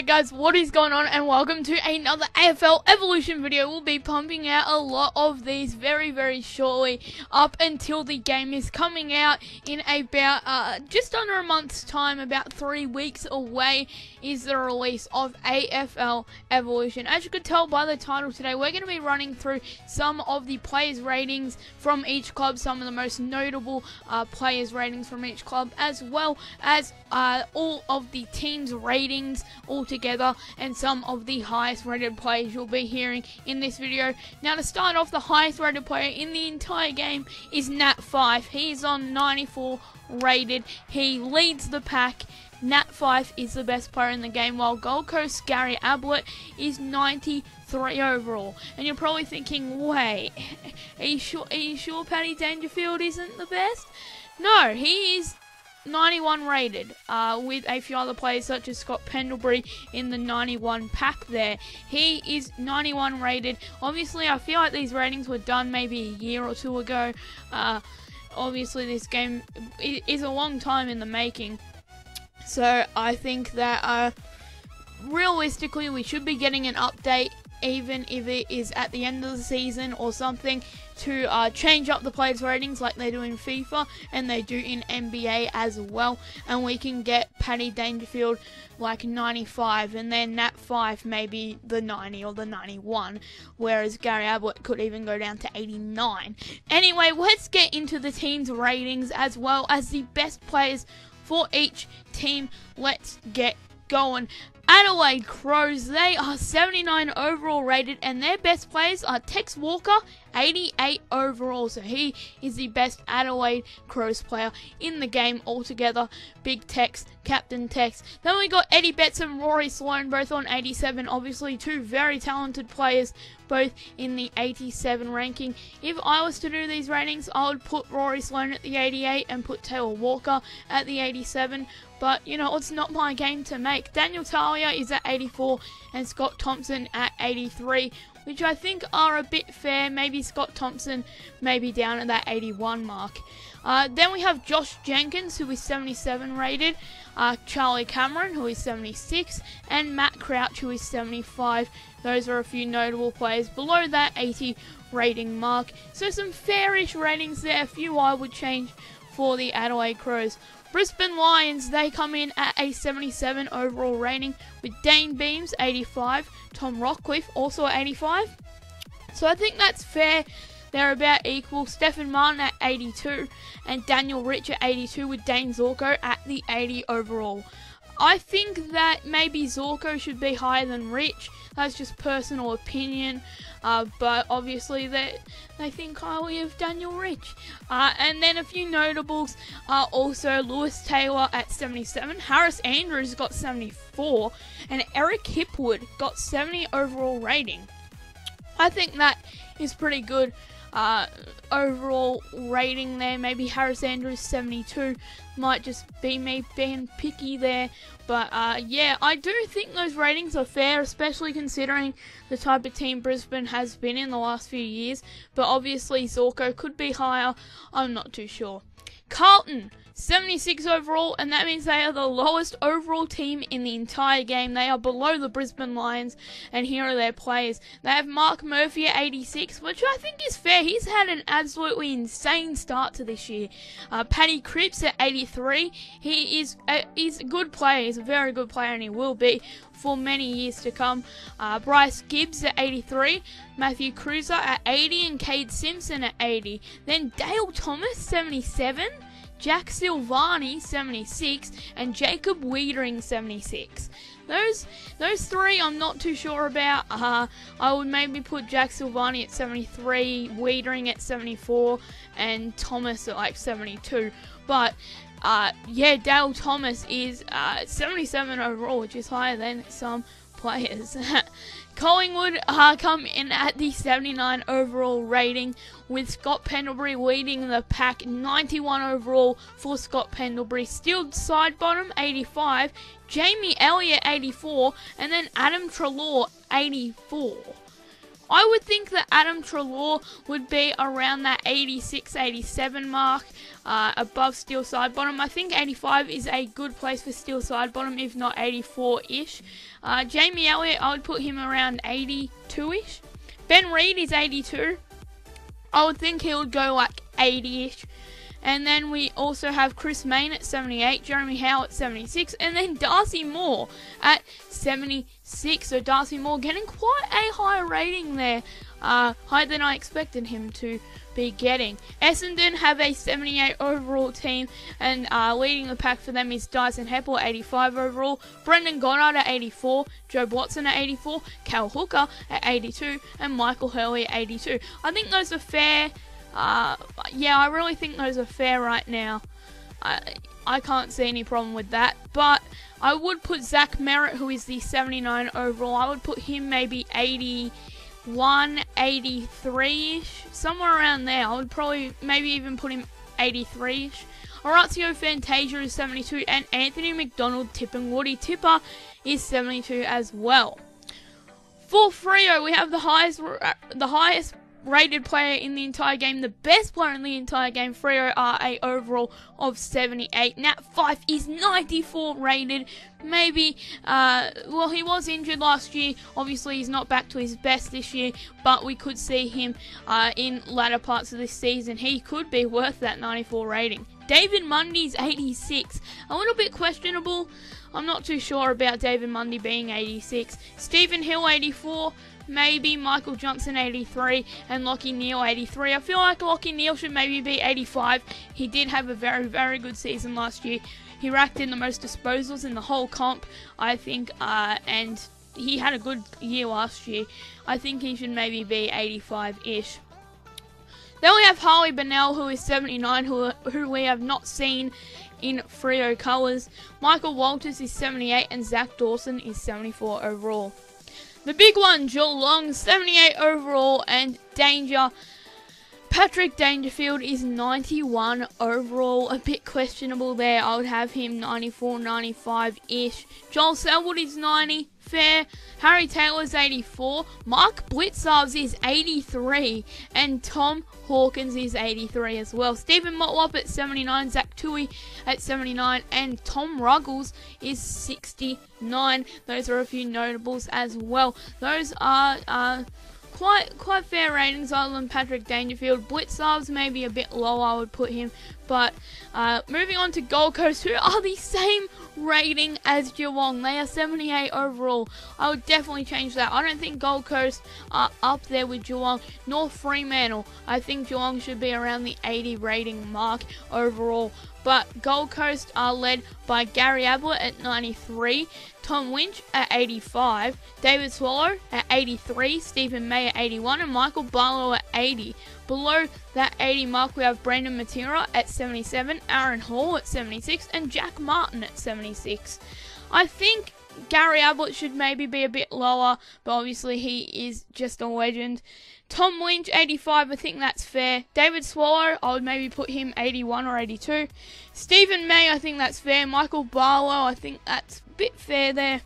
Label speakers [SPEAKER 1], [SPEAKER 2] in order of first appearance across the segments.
[SPEAKER 1] Alright guys, what is going on, and welcome to another AFL Evolution video. We'll be pumping out a lot of these very shortly, up until the game is coming out in about just under a month's time. About 3 weeks away is the release of AFL Evolution. As you could tell by the title today, we're going to be running through some of the players' ratings from each club, some of the most notable players' ratings from each club, as well as all of the teams' ratings all together, and some of the highest rated players you'll be hearing in this video. Now, to start off, the highest rated player in the entire game is Nat 5. He's on 94 rated. He leads the pack. Nat 5 is the best player in the game, while Gold Coast Gary Ablett is 93 overall. And you're probably thinking, wait, are you sure Paddy Dangerfield isn't the best? No, he is 91 rated, with a few other players such as Scott Pendlebury in the 91 pack there. He is 91 rated. Obviously, I feel like these ratings were done maybe a year or two ago. Obviously, this game is a long time in the making. So I think that realistically we should be getting an update, even if it is at the end of the season or something, to change up the players' ratings like they do in FIFA and they do in NBA as well, and we can get Paddy Dangerfield like 95, and then Nat 5 maybe the 90 or the 91, whereas Gary Ablett could even go down to 89. Anyway, let's get into the team's ratings as well as the best players for each team. Let's get going. Adelaide Crows, they are 79 overall rated, and their best players are Tex Walker, 88 overall. So he is the best Adelaide Crows player in the game altogether. Big Tex, Captain Tex. Then we got Eddie Betts and Rory Sloane, both on 87. Obviously, two very talented players, both in the 87 ranking. If I was to do these ratings, I would put Rory Sloane at the 88 and put Taylor Walker at the 87. But, you know, it's not my game to make. Daniel Talia is at 84 and Scott Thompson at 83, which I think are a bit fair. Maybe Scott Thompson maybe down at that 81 mark. Then we have Josh Jenkins, who is 77 rated, Charlie Cameron, who is 76, and Matt Crouch, who is 75. Those are a few notable players below that 80 rating mark. So some fairish ratings there, a few I would change for the Adelaide Crows. Brisbane Lions, they come in at a 77 overall rating, with Dane Beams 85, Tom Rockcliffe also at 85. So I think that's fair. They're about equal. Stephen Martin at 82 and Daniel Rich at 82, with Dane Zorko at the 80 overall. I think that maybe Zorko should be higher than Rich. That's just personal opinion. But obviously they think highly of Daniel Rich. And then a few notables are also Lewis Taylor at 77, Harris Andrews got 74, and Eric Hipwood got 70 overall rating. I think that is pretty good overall rating there. Maybe Harris Andrews 72, might just be me being picky there, but yeah, I do think those ratings are fair, especially considering the type of team Brisbane has been in the last few years. But obviously Zorko could be higher, I'm not too sure. Carlton, 76 overall, and that means they are the lowest overall team in the entire game. They are below the Brisbane Lions, and here are their players. They have Mark Murphy at 86, which I think is fair. He's had an absolutely insane start to this year. Paddy Cripps at 83. He's a good player. He's a very good player, and he will be for many years to come. Bryce Gibbs at 83, Matthew Cruiser at 80, and Cade Simpson at 80. Then Dale Thomas, 77. Jack Silvani, 76, and Jacob Wiedering, 76. Those three I'm not too sure about. I would maybe put Jack Silvani at 73, Wiedering at 74, and Thomas at like 72. But yeah, Dale Thomas is 77 overall, which is higher than some players. Collingwood come in at the 79 overall rating, with Scott Pendlebury leading the pack, 91 overall for Scott Pendlebury. Still side bottom, 85. Jamie Elliott, 84. And then Adam Treloar, 84. I would think that Adam Treloar would be around that 86, 87 mark, above Steel Side Bottom. I think 85 is a good place for Steel Side Bottom, if not 84-ish. Jamie Elliott, I would put him around 82-ish. Ben Reid is 82. I would think he would go like 80-ish. And then we also have Chris Mayne at 78, Jeremy Howe at 76, and then Darcy Moore at 76. So Darcy Moore getting quite a high rating there, higher than I expected him to be getting. Essendon have a 78 overall team, and leading the pack for them is Dyson Heppel at 85 overall, Brendan Goddard at 84, Jobe Watson at 84, Cal Hooker at 82, and Michael Hurley at 82. I think those are fair. Yeah, I really think those are fair right now. I can't see any problem with that, but I would put Zach Merritt, who is the 79 overall, I would put him maybe 81, 83-ish, somewhere around there. I would probably maybe even put him 83-ish. Orazio Fantasia is 72, and Anthony McDonald Tipping Woody Tipper is 72 as well. For Freo, we have the highest rated player in the entire game, the best player in the entire game. Freo are a overall of 78. Nat Fyfe is 94 rated. Maybe, well, he was injured last year. Obviously, he's not back to his best this year, but we could see him in latter parts of this season. He could be worth that 94 rating. David Mundy's 86. A little bit questionable. I'm not too sure about David Mundy being 86. Stephen Hill, 84. Maybe Michael Johnson 83 and Lachie Neale 83. I feel like Lachie Neale should maybe be 85. He did have a very, very good season last year. He racked in the most disposals in the whole comp, I think, and he had a good year last year. I think he should maybe be 85-ish. Then we have Harley Bennell, who is 79, who we have not seen in Freo colours. Michael Walters is 78 and Zach Dawson is 74 overall. The big one, Geelong, 78 overall, and Danger. Patrick Dangerfield is 91 overall. A bit questionable there. I would have him 94, 95-ish. Joel Selwood is 90. Fair. Harry Taylor's 84. Mark Blitzarves is 83. And Tom Hawkins is 83 as well. Stephen Motlop at 79. Zach Tui at 79. And Tom Ruggles is 69. Those are a few notables as well. Those are quite fair ratings other than Patrick Dangerfield. Blitzarves maybe a bit low, I would put him. But moving on to Gold Coast, who are the same rating as Geelong. They are 78 overall. I would definitely change that. I don't think Gold Coast are up there with Geelong, nor Fremantle. I think Geelong should be around the 80 rating mark overall. But Gold Coast are led by Gary Ablett at 93, Tom Winch at 85, David Swallow at 83, Stephen May at 81, and Michael Barlow at 80. Below that 80 mark, we have Brandon Matera at 77, Aaron Hall at 76, and Jack Martin at 76. I think Gary Ablett should maybe be a bit lower, but obviously he is just a legend. Tom Lynch, 85, I think that's fair. David Swallow, I would maybe put him 81 or 82. Stephen May, I think that's fair. Michael Barlow, I think that's a bit fair there.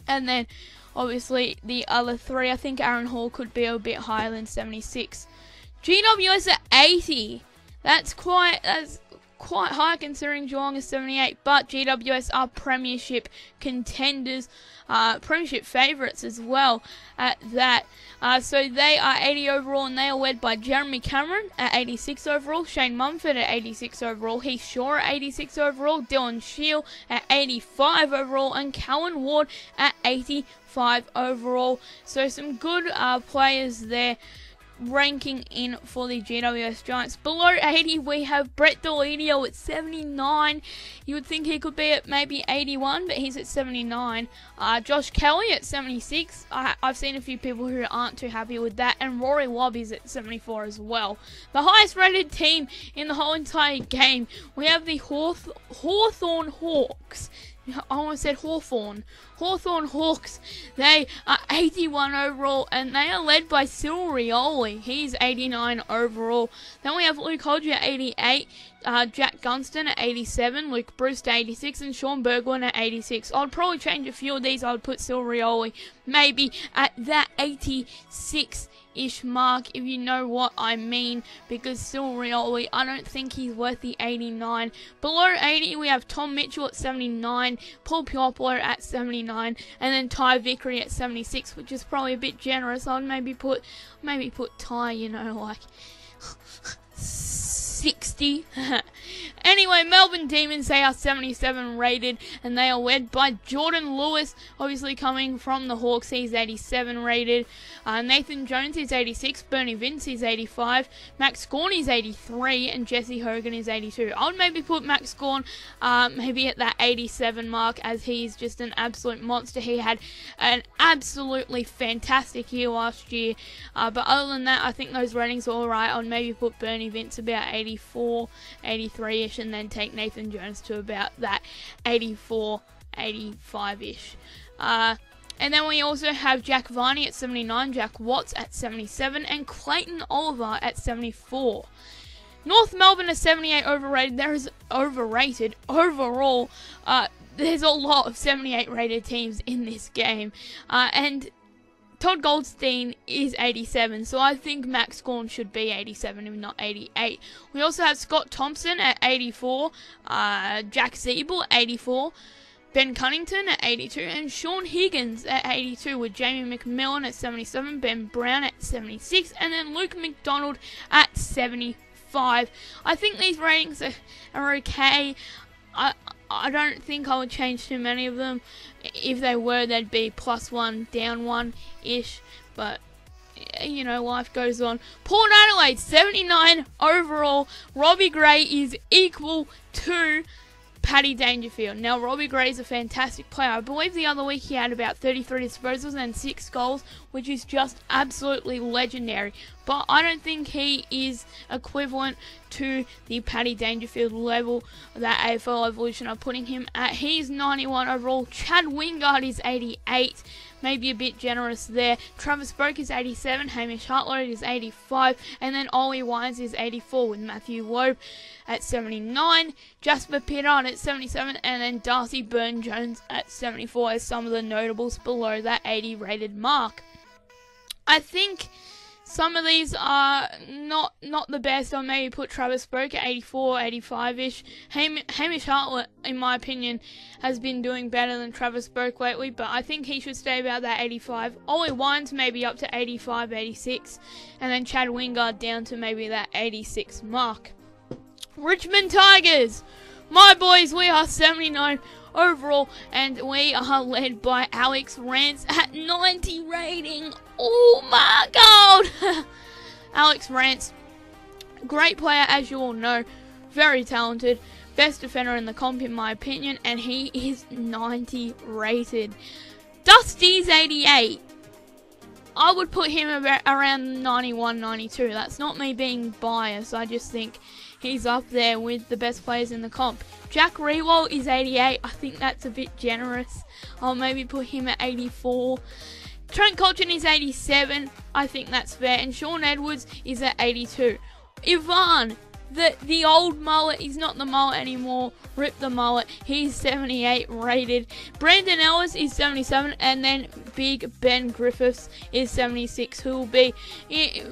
[SPEAKER 1] And then, obviously, the other three, I think Aaron Hall could be a bit higher than 76. GWS at 80. That's quite high considering Geelong is 78, but GWS are premiership contenders, premiership favourites as well at that. So they are 80 overall, and they are led by Jeremy Cameron at 86 overall, Shane Mumford at 86 overall, Heath Shaw at 86 overall, Dylan Shield at 85 overall, and Callan Ward at 85 overall. So some good players there ranking in for the GWS Giants. Below 80, we have Brett Deledio at 79. You would think he could be at maybe 81, but he's at 79. Josh Kelly at 76. I've seen a few people who aren't too happy with that, and Rory Lobb is at 74 as well. The highest rated team in the whole entire game, we have the Hawthorn Hawks. I almost said Hawthorn Hawks. They are 81 overall, and they are led by Cyril Rioli. He's 89 overall. Then we have Luke Hodge at 88, Jack Gunston at 87, Luke Bruce at 86, and Sean Bergwijn at 86. I'd probably change a few of these. I'd put Cyril Rioli maybe at that 86-ish mark, if you know what I mean, because Cyril Rioli, I don't think he's worth the 89. Below 80, we have Tom Mitchell at 79, Paul Piopolo at 79, and then Ty Vickery at 76, which is probably a bit generous. I'd maybe put Ty, like 60. Anyway, Melbourne Demons, they are 77 rated, and they are led by Jordan Lewis, obviously coming from the Hawks. He's 87 rated. Nathan Jones is 86, Bernie Vince is 85, Max Gawn is 83, and Jesse Hogan is 82. I would maybe put Max Gawn maybe at that 87 mark, as he's just an absolute monster. He had an absolutely fantastic year last year, but other than that, I think those ratings are alright. I would maybe put Bernie Vince about 84, 83-ish, and then take Nathan Jones to about that 84, 85-ish. And then we also have Jack Viney at 79, Jack Watts at 77, and Clayton Oliver at 74. North Melbourne is 78 overrated. There is overrated overall. There's a lot of 78 rated teams in this game, and Todd Goldstein is 87, so I think Max Gawn should be 87, if not 88. We also have Scott Thompson at 84, Jack Siebel at 84, Ben Cunnington at 82, and Sean Higgins at 82, with Jamie McMillan at 77, Ben Brown at 76, and then Luke McDonald at 75. I think these ratings are okay. I don't think I would change too many of them. If they were, they'd be +1, down 1-ish. But, life goes on. Port Adelaide, 79 overall. Robbie Gray is equal to Paddy Dangerfield. Now, Robbie Gray is a fantastic player. I believe the other week he had about 33 disposals and 6 goals, which is just absolutely legendary. But I don't think he is equivalent to the Paddy Dangerfield level that AFL Evolution are putting him at. He's 91 overall. Chad Wingard is 88. Maybe a bit generous there. Travis Boak is 87. Hamish Hartlow is 85. And then Ollie Wines is 84, with Matthew Loeb at 79. Jasper Pittard at 77. And then Darcy Byrne-Jones at 74 as some of the notables below that 80 rated mark. I think some of these are not the best. I'll maybe put Travis Boak at 84, 85-ish. Hamish Hartlett, in my opinion, has been doing better than Travis Boak lately, but I think he should stay about that 85. Ollie Wines maybe up to 85, 86, and then Chad Wingard down to maybe that 86 mark. Richmond Tigers, my boys, we are 79 overall, and we are led by Alex Rance at 90 rating. Oh my god! Alex Rance, great player, as you all know, very talented, best defender in the comp in my opinion, and he is 90 rated. Dusty's 88. I would put him around 91, 92. That's not me being biased, I just think he's up there with the best players in the comp. Jack Riewoldt is 88. I think that's a bit generous. I'll maybe put him at 84. Trent Cotchin is 87. I think that's fair. And Sean Edwards is at 82. Ivan, the old mullet, he's not the mullet anymore. Rip the mullet. He's 78 rated. Brandon Ellis is 77. And then Big Ben Griffiths is 76. Who will be,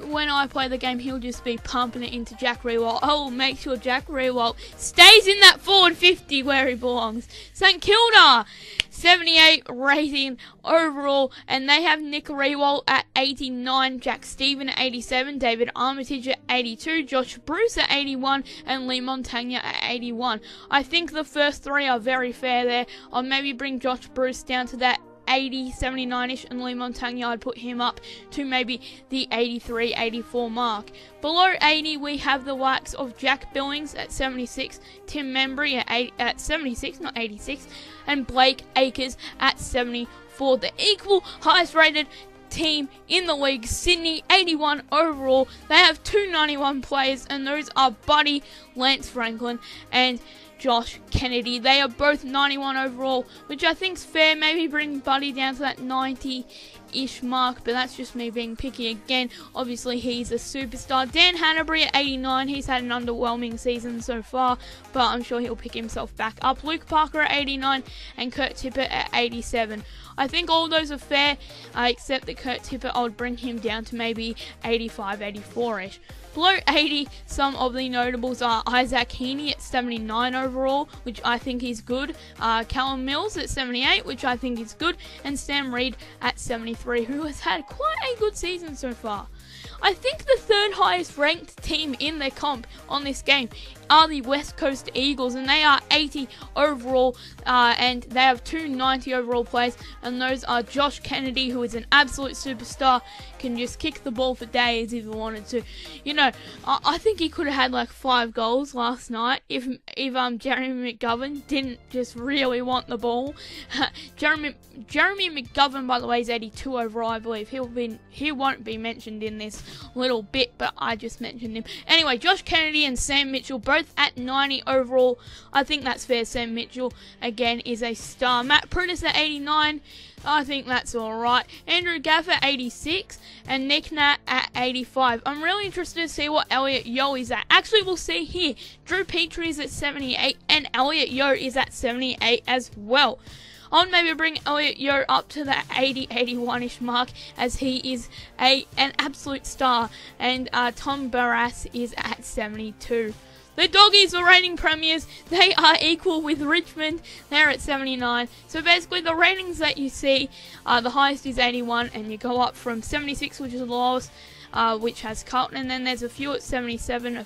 [SPEAKER 1] when I play the game, he'll just be pumping it into Jack Riewoldt. I will make sure Jack Riewoldt stays in that forward 50 where he belongs. St Kilda, 78 rating overall, and they have Nick Riewoldt at 89, Jack Stephen at 87, David Armitage at 82, Josh Bruce at 81, and Lee Montagna at 81. I think the first three are very fair there. I'll maybe bring Josh Bruce down to that 80, 79-ish, and Lee Montagna, I'd put him up to maybe the 83, 84 mark. Below 80, we have the likes of Jack Billings at 76, Tim Membry at 76, not 86, and Blake Acres at 74. The equal highest rated team in the league, Sydney, 81 overall. They have 291 players, and those are Buddy, Lance Franklin, and Josh Kennedy. They are both 91 overall, which I think's fair. Maybe bring Buddy down to that 90-ish mark, but that's just me being picky again. Obviously, he's a superstar. Dan Hanbury at 89. He's had an underwhelming season so far, but I'm sure he'll pick himself back up. Luke Parker at 89 and Kurt Tippett at 87. I think all those are fair, except that Kurt Tippett, I would bring him down to maybe 85, 84-ish. Below 80, some of the notables are Isaac Heaney at 79 overall, which I think is good. Callum Mills at 78, which I think is good. And Sam Reid at 73, who has had quite a good season so far. I think the third highest ranked team in their comp on this game are the West Coast Eagles, and they are 80 overall, and they have two 90 overall players, and those are Josh Kennedy, who is an absolute superstar, can just kick the ball for days if he wanted to. You know, I think he could have had like 5 goals last night if Jeremy McGovern didn't just really want the ball. Jeremy McGovern, by the way, is 82 overall, I believe. He won't be mentioned in this little bit, but I just mentioned him. Anyway, Josh Kennedy and Sam Mitchell both at 90 overall. I think that's fair. Sam Mitchell, again, is a star. Matt Prentice at 89. I think that's alright. Andrew Gaff at 86 and Nick Nat at 85. I'm really interested to see what Elliot Yeo is at. Actually, we'll see here. Drew Petrie is at 78 and Elliot Yeo is at 78 as well. I'll maybe bring Elliot Yeo up to the 80, 81-ish mark, as he is an absolute star. And Tom Barras is at 72. The Doggies are reigning premiers. They are equal with Richmond. They're at 79. So basically the ratings that you see, the highest is 81, and you go up from 76, which is the lowest, which has Carlton, and then there's a few at 77,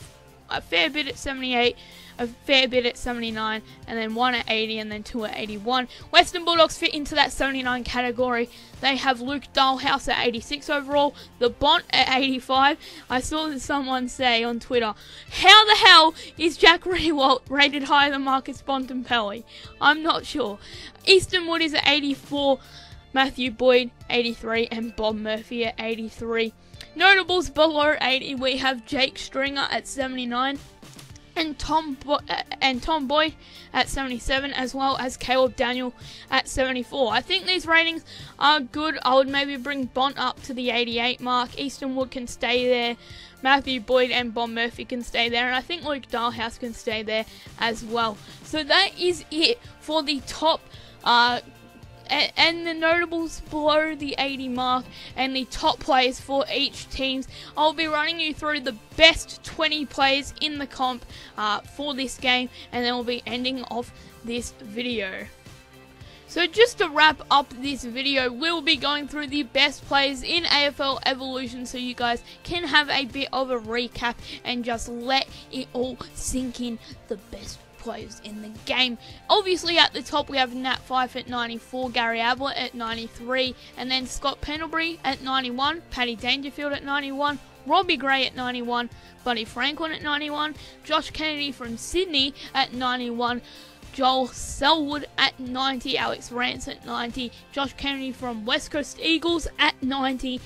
[SPEAKER 1] a fair bit at 78, a fair bit at 79, and then 1 at 80, and then 2 at 81. Western Bulldogs fit into that 79 category. They have Luke Dahlhaus at 86 overall, the Bont at 85. I saw someone say on Twitter, how the hell is Jack Riewoldt rated higher than Marcus Bontempelli? I'm not sure. Easton Wood is at 84, Matthew Boyd 83, and Bob Murphy at 83. Notables below 80, we have Jake Stringer at 79. And Tom Boyd at 77, as well as Caleb Daniel at 74. I think these ratings are good. I would maybe bring Bont up to the 88 mark. Easton Wood can stay there. Matthew Boyd and Bob Murphy can stay there. And I think Luke Dahlhaus can stay there as well. So that is it for the top and the notables below the 80 mark and the top players for each team. I'll be running you through the best 20 players in the comp for this game, and then we'll be ending off this video. So just to wrap up this video, we'll be going through the best players in AFL Evolution so you guys can have a bit of a recap and just let it all sink in. The best players in the game. Obviously at the top we have Nat Fyfe at 94, Gary Ablett at 93, and then Scott Pendlebury at 91, Paddy Dangerfield at 91, Robbie Gray at 91, Buddy Franklin at 91, Josh Kennedy from Sydney at 91, Joel Selwood at 90, Alex Rance at 90, Josh Kennedy from West Coast Eagles at 90,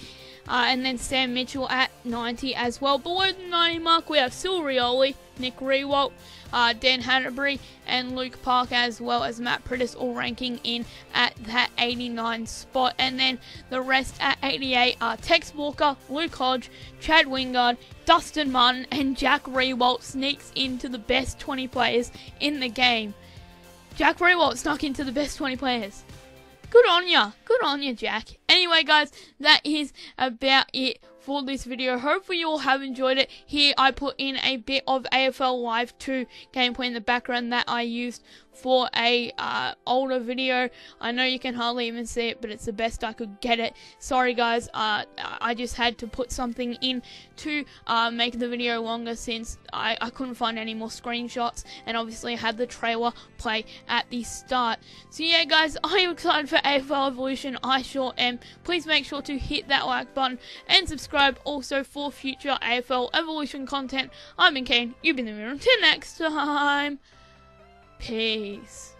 [SPEAKER 1] and then Sam Mitchell at 90 as well. Below the 90 mark we have Sil Rioli, Nick Riewoldt, Dan Hanbury and Luke Parker, as well as Matt Prentice, all ranking in at that 89 spot. And then the rest at 88 are Tex Walker, Luke Hodge, Chad Wingard, Dustin Martin, and Jack Riewoldt sneaks into the best 20 players in the game. Jack Riewoldt snuck into the best 20 players. Good on ya. Good on ya, Jack. Anyway, guys, that is about it for this video. Hopefully you all have enjoyed it. Here I put in a bit of AFL Live 2 gameplay in the background that I used for a older video. I know you can hardly even see it, but it's the best I could get it. Sorry guys, I just had to put something in to make the video longer, since I couldn't find any more screenshots, and obviously I had the trailer play at the start. So yeah guys, I am excited for AFL Evolution. I sure am. Please make sure to hit that like button and subscribe also for future AFL Evolution content. I've been Kane, you've been the mirror. Until next time, peace.